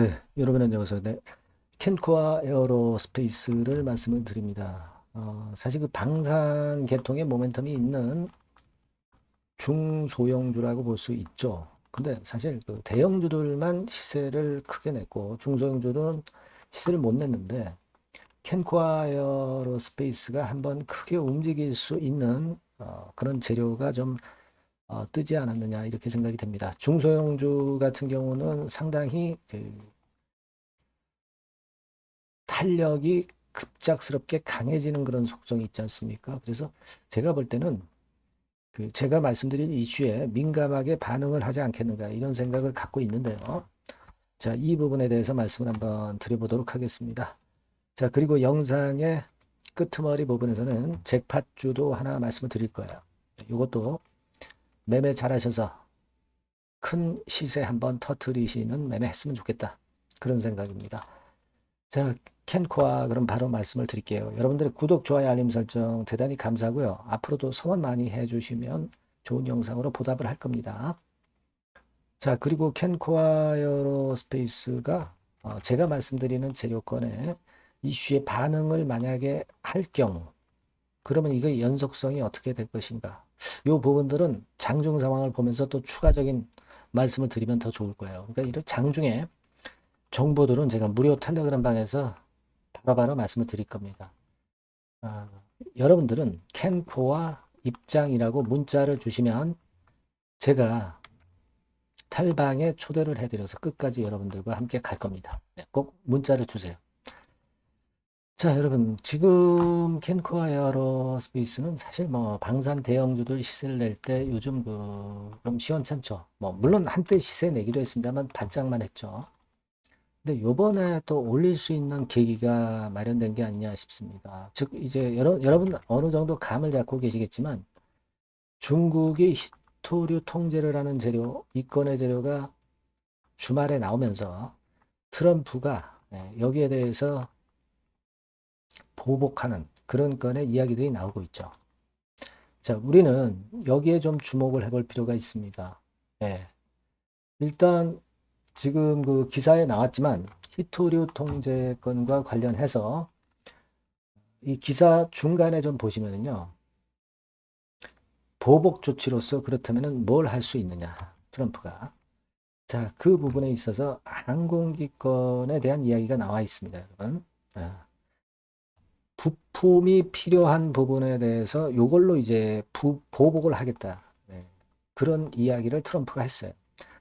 네, 여러분 안녕하세요. 네, 캔코아 에어로스페이스를 말씀을 드립니다. 사실 그 방산 계통의 모멘텀이 있는 중소형주라고 볼 수 있죠. 근데 사실 그 대형주들만 시세를 크게 냈고 중소형주들은 시세를 못 냈는데 캔코아 에어로스페이스가 한번 크게 움직일 수 있는 그런 재료가 좀 뜨지 않았느냐 이렇게 생각이 됩니다. 중소형주 같은 경우는 상당히 그 탄력이 급작스럽게 강해지는 그런 속성이 있지 않습니까? 그래서 제가 볼 때는 그 제가 말씀드린 이슈에 민감하게 반응을 하지 않겠는가 이런 생각을 갖고 있는데요. 자, 이 부분에 대해서 말씀을 한번 드려보도록 하겠습니다. 자, 그리고 영상의 끄트머리 부분에서는 잭팟주도 하나 말씀을 드릴 거예요. 이것도 매매 잘하셔서 큰 시세 한번 터트리시는 매매 했으면 좋겠다. 그런 생각입니다. 자, 캔코아 그럼 바로 말씀을 드릴게요. 여러분들의 구독, 좋아요, 알림 설정 대단히 감사하고요. 앞으로도 성원 많이 해주시면 좋은 영상으로 보답을 할 겁니다. 자, 그리고 캔코아 에어로스페이스가 제가 말씀드리는 재료권에 이슈의 반응을 만약에 할 경우 그러면 이거 연속성이 어떻게 될 것인가? 이 부분들은 장중 상황을 보면서 또 추가적인 말씀을 드리면 더 좋을 거예요. 그러니까 이런 장중에 정보들은 제가 무료 텔레그램 방에서 바로바로 말씀을 드릴 겁니다. 아, 여러분들은 캔코와 입장이라고 문자를 주시면 제가 탈방에 초대를 해드려서 끝까지 여러분들과 함께 갈 겁니다. 네, 꼭 문자를 주세요. 자, 여러분, 지금 캔코아 에어로스페이스는 사실 뭐 방산 대형주들 시세를 낼 때 요즘 그 좀 시원찮죠. 뭐 물론 한때 시세 내기도 했습니다만 반짝만 했죠. 근데 요번에 또 올릴 수 있는 계기가 마련된 게 아니냐 싶습니다. 즉, 이제 여러분 어느 정도 감을 잡고 계시겠지만 중국이 히토류 통제를 하는 재료, 이권의 재료가 주말에 나오면서 트럼프가 여기에 대해서 보복하는 그런 건의 이야기들이 나오고 있죠. 자, 우리는 여기에 좀 주목을 해볼 필요가 있습니다. 예. 일단 지금 그 기사에 나왔지만 히토류 통제권과 관련해서 이 기사 중간에 좀 보시면은요. 보복 조치로서 그렇다면은 뭘 할 수 있느냐, 트럼프가. 자, 그 부분에 있어서 항공기권에 대한 이야기가 나와 있습니다, 여러분. 부품이 필요한 부분에 대해서 이걸로 이제 보복을 하겠다. 네. 그런 이야기를 트럼프가 했어요.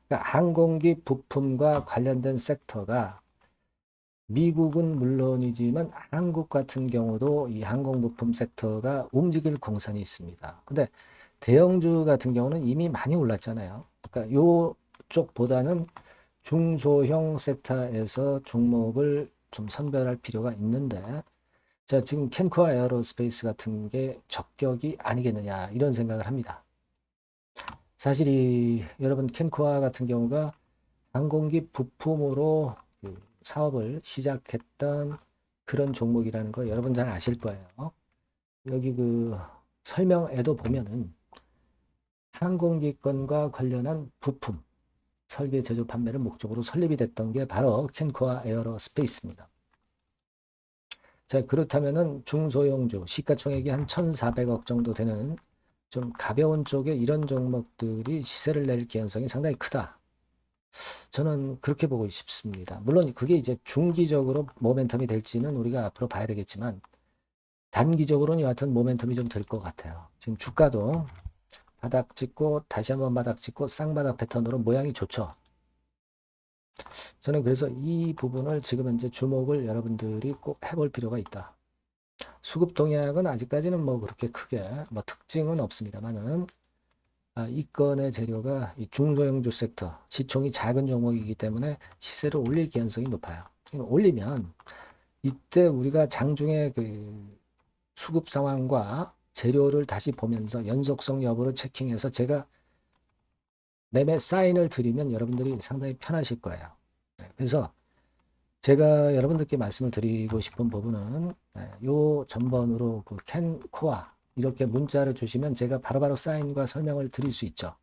그러니까 항공기 부품과 관련된 섹터가 미국은 물론이지만 한국 같은 경우도 이 항공 부품 섹터가 움직일 공산이 있습니다. 근데 대형주 같은 경우는 이미 많이 올랐잖아요. 그러니까 요쪽보다는 중소형 섹터에서 종목을 좀 선별할 필요가 있는데, 자, 지금 캔코아 에어로스페이스 같은 게 적격이 아니겠느냐, 이런 생각을 합니다. 사실 여러분, 캔코아 같은 경우가 항공기 부품으로 그 사업을 시작했던 그런 종목이라는 거 여러분 잘 아실 거예요. 여기 그 설명에도 보면은 항공기권과 관련한 부품, 설계, 제조, 판매를 목적으로 설립이 됐던 게 바로 캔코아 에어로스페이스입니다. 자, 그렇다면은 중소형주, 시가총액이 한 1,400억 정도 되는 좀 가벼운 쪽에 이런 종목들이 시세를 낼 개연성이 상당히 크다. 저는 그렇게 보고 싶습니다. 물론 그게 이제 중기적으로 모멘텀이 될지는 우리가 앞으로 봐야 되겠지만 단기적으로는 여하튼 모멘텀이 좀 될 것 같아요. 지금 주가도 바닥 찍고 다시 한번 바닥 찍고 쌍바닥 패턴으로 모양이 좋죠. 저는 그래서 이 부분을 지금 현재 주목을 여러분들이 꼭 해볼 필요가 있다. 수급 동향은 아직까지는 뭐 그렇게 크게 뭐 특징은 없습니다만은 이 건의 재료가 이 중소형주 섹터 시총이 작은 종목이기 때문에 시세를 올릴 개연성이 높아요. 올리면 이때 우리가 장중에 그 수급 상황과 재료를 다시 보면서 연속성 여부를 체킹해서 제가 매매 사인을 드리면 여러분들이 상당히 편하실 거예요. 그래서 제가 여러분들께 말씀을 드리고 싶은 부분은 요 전번으로 그 캔코아 이렇게 문자를 주시면 제가 바로바로 사인과 설명을 드릴 수 있죠.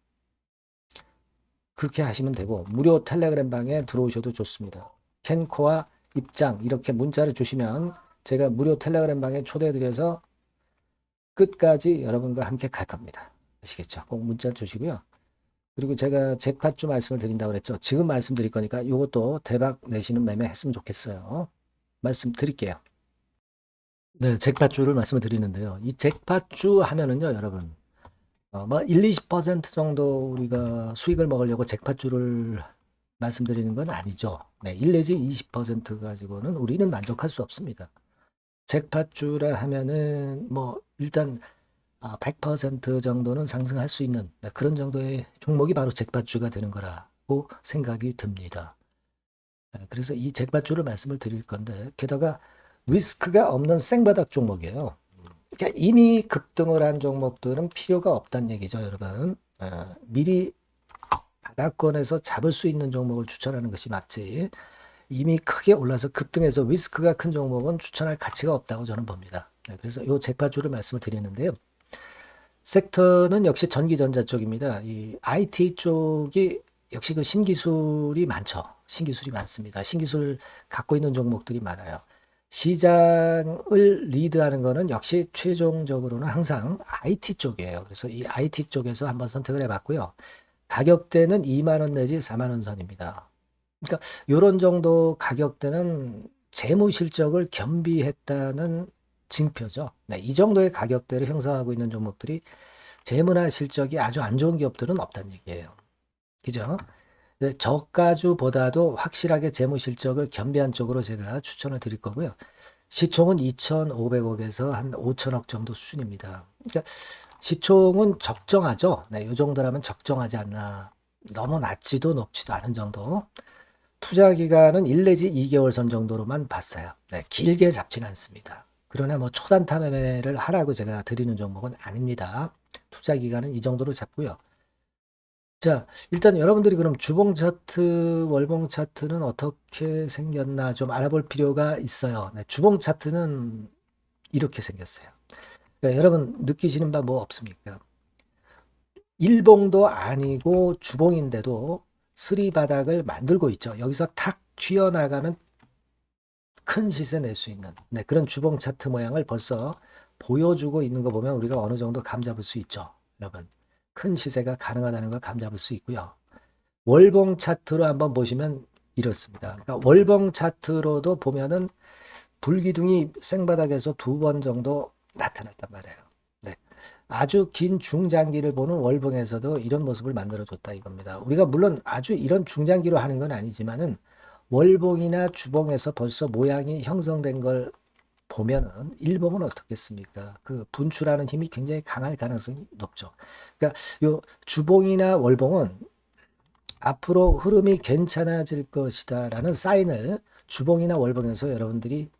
그렇게 하시면 되고 무료 텔레그램 방에 들어오셔도 좋습니다. 캔코아 입장 이렇게 문자를 주시면 제가 무료 텔레그램 방에 초대해드려서 끝까지 여러분과 함께 갈 겁니다. 아시겠죠? 꼭 문자 주시고요. 그리고 제가 잭팟주 말씀을 드린다고 그랬죠. 지금 말씀드릴 거니까 이것도 대박 내시는 매매 했으면 좋겠어요. 말씀드릴게요. 네, 잭팟주를 말씀을 드리는데요. 이 잭팟주 하면은요, 여러분. 뭐 1, 20% 정도 우리가 수익을 먹으려고 잭팟주를 말씀드리는 건 아니죠. 네, 1 내지 20% 가지고는 우리는 만족할 수 없습니다. 잭팟주라 하면은 뭐 일단 100% 정도는 상승할 수 있는 그런 정도의 종목이 바로 잭팟주가 되는 거라고 생각이 듭니다. 그래서 이 잭팟주를 말씀을 드릴 건데 게다가 리스크가 없는 생바닥 종목이에요. 그러니까 이미 급등을 한 종목들은 필요가 없다는 얘기죠, 여러분. 미리 바닥권에서 잡을 수 있는 종목을 추천하는 것이 맞지. 이미 크게 올라서 급등해서 리스크가 큰 종목은 추천할 가치가 없다고 저는 봅니다. 그래서 이 잭팟주를 말씀을 드리는데요. 섹터는 역시 전기전자 쪽입니다. 이 IT 쪽이 역시 그 신기술이 많죠. 신기술이 많습니다. 신기술 갖고 있는 종목들이 많아요. 시장을 리드하는 거는 역시 최종적으로는 항상 IT 쪽이에요. 그래서 이 IT 쪽에서 한번 선택을 해봤고요. 가격대는 2만 원 내지 4만 원 선입니다. 그러니까 이런 정도 가격대는 재무 실적을 겸비했다는 징표죠. 네, 이 정도의 가격대를 형성하고 있는 종목들이 재무나 실적이 아주 안 좋은 기업들은 없다는 얘기예요. 그죠? 네, 저가주보다도 확실하게 재무 실적을 겸비한 쪽으로 제가 추천을 드릴 거고요. 시총은 2,500억에서 한 5천억 정도 수준입니다. 그러니까 시총은 적정하죠. 네, 이 정도라면 적정하지 않나. 너무 낮지도 높지도 않은 정도. 투자 기간은 1 내지 2개월 선 정도로만 봤어요. 네, 길게 잡지는 않습니다. 그러나 뭐 초단타 매매를 하라고 제가 드리는 종목은 아닙니다. 투자 기간은 이 정도로 잡고요. 자, 일단 여러분들이 그럼 주봉 차트, 월봉 차트는 어떻게 생겼나 좀 알아볼 필요가 있어요. 네, 주봉 차트는 이렇게 생겼어요. 네, 여러분 느끼시는 바 뭐 없습니까? 일봉도 아니고 주봉인데도 쓰리 바닥을 만들고 있죠. 여기서 탁 튀어나가면 큰 시세 낼 수 있는 그런 주봉 차트 모양을 벌써 보여주고 있는 거 보면 우리가 어느 정도 감 잡을 수 있죠. 여러분 큰 시세가 가능하다는 걸 감 잡을 수 있고요. 월봉 차트로 한번 보시면 이렇습니다. 그러니까 월봉 차트로도 보면은 불기둥이 생바닥에서 2번 정도 나타났단 말이에요. 네. 아주 긴 중장기를 보는 월봉에서도 이런 모습을 만들어줬다 이겁니다. 우리가 물론 아주 이런 중장기로 하는 건 아니지만은 월봉이나 주봉에서 벌써 모양이 형성된 걸 보면은 일봉은 어떻겠습니까? 그 분출하는 힘이 굉장히 강할 가능성이 높죠. 그러니까 요 주봉이나 월봉은 앞으로 흐름이 괜찮아질 것이다라는 사인을 주봉이나 월봉에서 여러분들이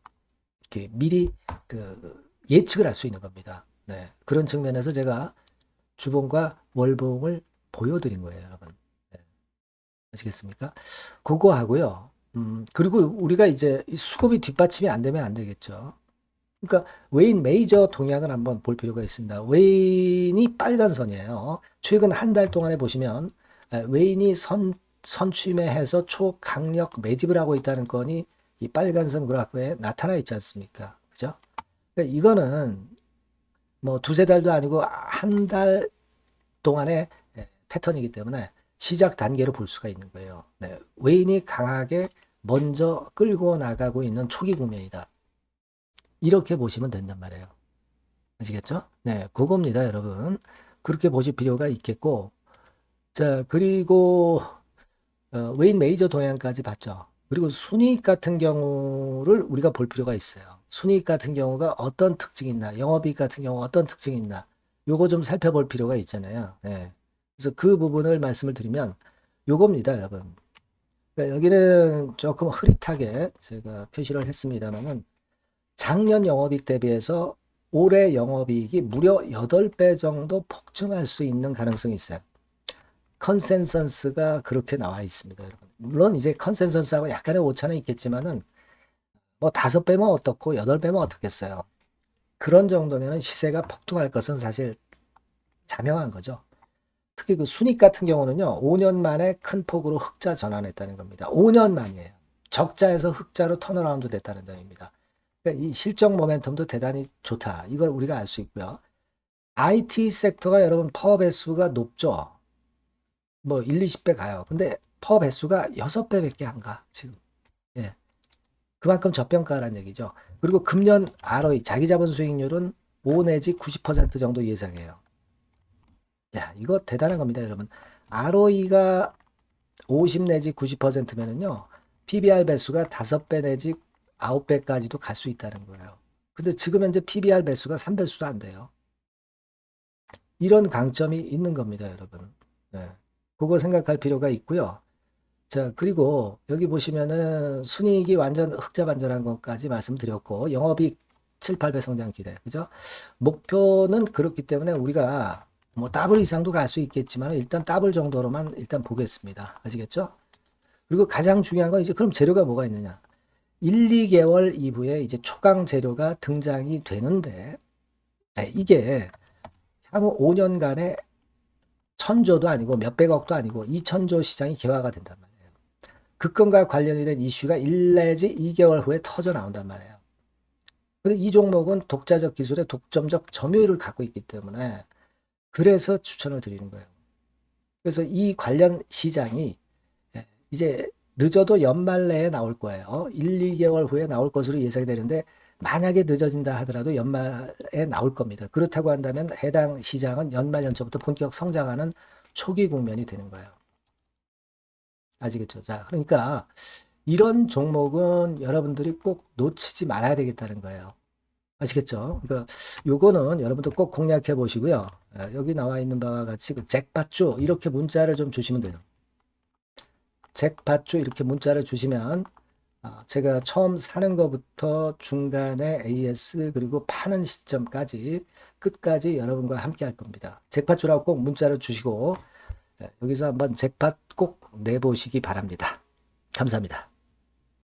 이렇게 미리 그 예측을 할 수 있는 겁니다. 네. 그런 측면에서 제가 주봉과 월봉을 보여드린 거예요, 여러분. 네. 아시겠습니까? 그거 하고요. 그리고 우리가 이제 수급이 뒷받침이 안 되면 안 되겠죠. 그러니까 웨인 메이저 동향을 한번 볼 필요가 있습니다. 웨인이 빨간 선이에요. 최근 한 달 동안에 보시면 웨인이 선취매해서 초강력 매집을 하고 있다는 건이 이 빨간 선 그래프에 나타나 있지 않습니까? 그죠? 그러니까 이거는 뭐 두세 달도 아니고 한 달 동안의 패턴이기 때문에 시작 단계로 볼 수가 있는 거예요. 네, 웨인이 강하게 먼저 끌고 나가고 있는 초기 국면이다. 이렇게 보시면 된단 말이에요. 아시겠죠? 네, 그겁니다, 여러분. 그렇게 보실 필요가 있겠고, 자, 그리고 웨인 메이저 동향까지 봤죠. 그리고 순이익 같은 경우를 우리가 볼 필요가 있어요. 순이익 같은 경우가 어떤 특징이 있나, 영업이익 같은 경우 어떤 특징이 있나, 요거 좀 살펴볼 필요가 있잖아요. 네. 그래서 그 부분을 말씀을 드리면 요겁니다, 여러분. 그러니까 여기는 조금 흐릿하게 제가 표시를 했습니다만은 작년 영업이익 대비해서 올해 영업이익이 무려 8배 정도 폭증할 수 있는 가능성이 있어요. 컨센서스가 그렇게 나와 있습니다, 여러분. 물론 이제 컨센서스하고 약간의 오차는 있겠지만은 뭐 5배면 어떻고 8배면 어떻겠어요. 그런 정도면 시세가 폭등할 것은 사실 자명한 거죠. 특히 그 순익 같은 경우는요, 5년 만에 큰 폭으로 흑자 전환했다는 겁니다. 5년 만이에요. 적자에서 흑자로 턴어라운드 됐다는 점입니다. 그러니까 이 실적 모멘텀도 대단히 좋다. 이걸 우리가 알 수 있고요. IT 섹터가 여러분 퍼 배수가 높죠. 뭐 1, 20배 가요. 근데 퍼 배수가 6배밖에 안 가, 지금. 예. 그만큼 저평가라는 얘기죠. 그리고 금년 ROE, 자기 자본 수익률은 5 내지 90% 정도 예상해요. 야, 이거 대단한 겁니다, 여러분. ROE가 50 내지 90%면은요, PBR 배수가 5배 내지 9배까지도 갈 수 있다는 거예요. 근데 지금 현재 PBR 배수가 3배수도 안 돼요. 이런 강점이 있는 겁니다, 여러분. 네. 그거 생각할 필요가 있고요. 자, 그리고 여기 보시면은 순이익이 완전 흑자 반전한 것까지 말씀드렸고, 영업이익 7, 8배 성장 기대. 그죠? 목표는 그렇기 때문에 우리가 뭐 더블 이상도 갈 수 있겠지만 일단 더블 정도로만 일단 보겠습니다. 아시겠죠? 그리고 가장 중요한 건 이제 그럼 재료가 뭐가 있느냐? 1, 2개월 이후에 이제 초강 재료가 등장이 되는데, 네, 이게 향후 5년간의 천조도 아니고 몇백억도 아니고 2천조 시장이 개화가 된단 말이에요. 급건과 관련이 된 이슈가 1 내지 2개월 후에 터져 나온단 말이에요. 근데 이 종목은 독자적 기술의 독점적 점유율을 갖고 있기 때문에 그래서 추천을 드리는 거예요. 그래서 이 관련 시장이 이제 늦어도 연말 내에 나올 거예요. 1, 2개월 후에 나올 것으로 예상이 되는데 만약에 늦어진다 하더라도 연말에 나올 겁니다. 그렇다고 한다면 해당 시장은 연말 연초부터 본격 성장하는 초기 국면이 되는 거예요. 아시겠죠? 자, 그러니까 이런 종목은 여러분들이 꼭 놓치지 말아야 되겠다는 거예요. 아시겠죠? 그러니까 요거는 여러분들 꼭 공략해 보시고요. 여기 나와 있는 바와 같이 그 잭팟주 이렇게 문자를 좀 주시면 돼요. 잭팟주 이렇게 문자를 주시면 제가 처음 사는 것부터 중간에 AS 그리고 파는 시점까지 끝까지 여러분과 함께 할 겁니다. 잭팟주라고 꼭 문자를 주시고 여기서 한번 잭팟 꼭 내보시기 바랍니다. 감사합니다.